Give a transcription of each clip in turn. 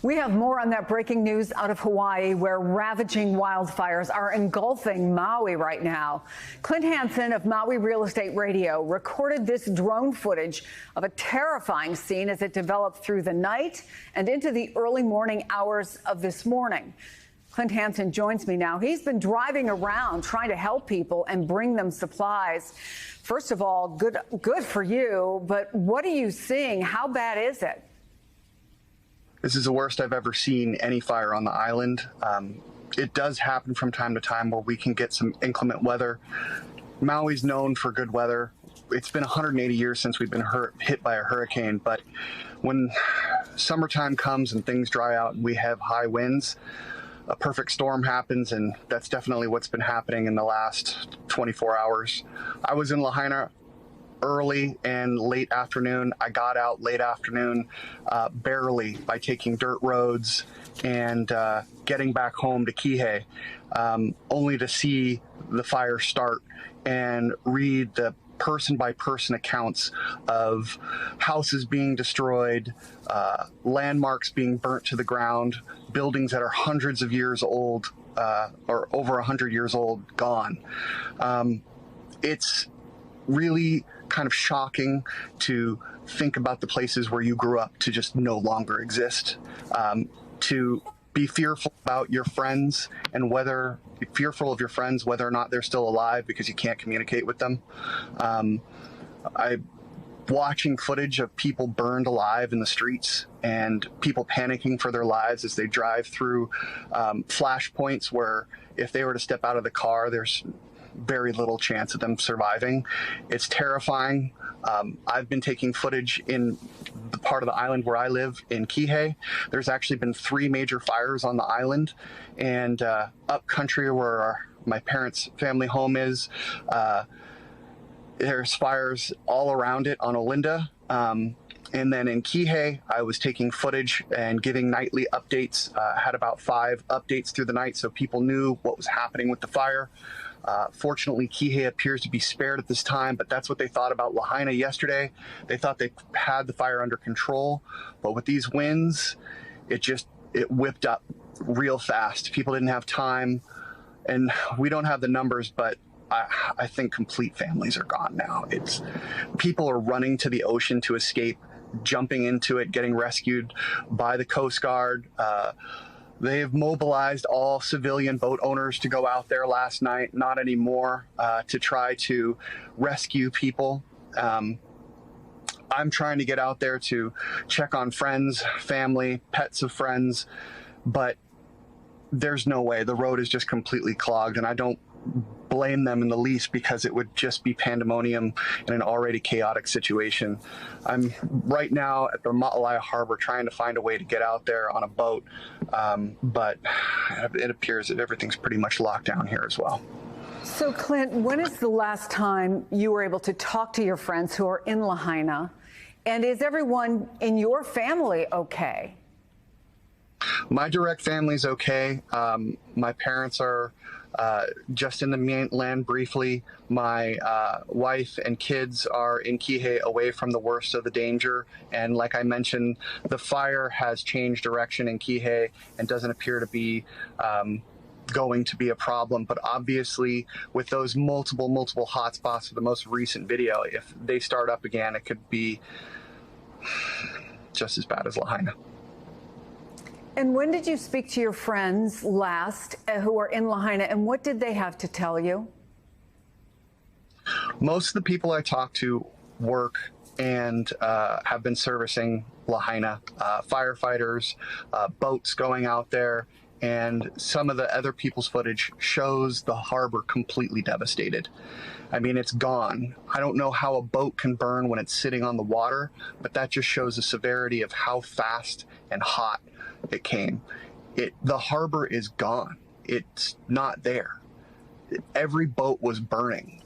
We have more on that breaking news out of Hawaii, where ravaging wildfires are engulfing Maui right now. Clint Hansen of Maui Real Estate Radio recorded this drone footage of a terrifying scene as it developed through the night and into the early morning hours of this morning. Clint Hansen joins me now. He's been driving around trying to help people and bring them supplies. First of all, good for you, but what are you seeing? How bad is it? This is the worst I've ever seen any fire on the island. It does happen from time to time where we can get some inclement weather. Maui's known for good weather. It's been 180 years since we've been hit by a hurricane, but when summertime comes and things dry out and we have high winds, a perfect storm happens, and that's definitely what's been happening in the last 24 hours. I was in Lahaina early and late afternoon. I got out late afternoon barely by taking dirt roads and getting back home to Kihei, only to see the fire start and read the person-by-person accounts of houses being destroyed, landmarks being burnt to the ground, buildings that are hundreds of years old or over 100 years old gone. It's really kind of shocking to think about the places where you grew up to just no longer exist, to be fearful about your friends and fearful of your friends, whether or not they're still alive because you can't communicate with them. I'm watching footage of people burned alive in the streets and people panicking for their lives as they drive through flash points where if they were to step out of the car, there's very little chance of them surviving. It's terrifying. I've been taking footage in the part of the island where I live in Kihei. There's actually been 3 major fires on the island, and up country where my parents' family home is, there's fires all around it on Olinda. And then in Kihei, I was taking footage and giving nightly updates. Had about 5 updates through the night so people knew what was happening with the fire. Fortunately, Kihei appears to be spared at this time, but that's what they thought about Lahaina yesterday. They thought they had the fire under control, but with these winds, it whipped up real fast. People didn't have time, and we don't have the numbers, but I think complete families are gone now. People are running to the ocean to escape, jumping into it, getting rescued by the Coast Guard. They have mobilized all civilian boat owners to go out there last night, not anymore, to try to rescue people. I'm trying to get out there to check on friends, family, pets of friends, but there's no way. The road is just completely clogged, and I don't blame them in the least because it would just be pandemonium in an already chaotic situation. I'm right now at the Maalaea Harbor trying to find a way to get out there on a boat, but it appears that everything's pretty much locked down here as well. So, Clint, when is the last time you were able to talk to your friends who are in Lahaina? And is everyone in your family okay? My direct family's okay. My parents are just in the mainland briefly. My wife and kids are in Kihei, away from the worst of the danger. And like I mentioned, the fire has changed direction in Kihei and doesn't appear to be going to be a problem. But obviously, with those multiple hotspots of the most recent video, if they start up again, it could be just as bad as Lahaina. And when did you speak to your friends last who are in Lahaina, and what did they have to tell you? Most of the people I talked to work and have been servicing Lahaina, firefighters, boats going out there, and some of the other people's footage shows the harbor completely devastated. I mean, it's gone. I don't know how a boat can burn when it's sitting on the water, but that just shows the severity of how fast and hot it came. The harbor is gone. It's not there. Every boat was burning.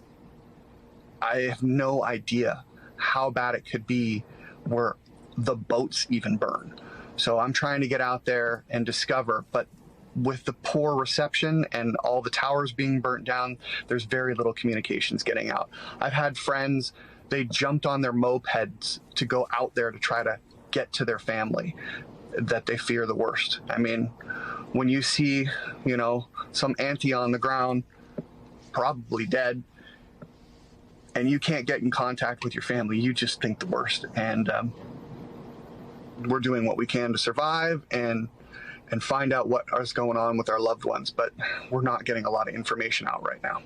I have no idea how bad it could be where the boats even burn. So I'm trying to get out there and discover, but with the poor reception and all the towers being burnt down, there's very little communications getting out. I've had friends, they jumped on their mopeds to go out there to try to get to their family. that they fear the worst. I mean, when you see, some auntie on the ground, probably dead, and you can't get in contact with your family, you just think the worst. And we're doing what we can to survive and find out what is going on with our loved ones, but we're not getting a lot of information out right now.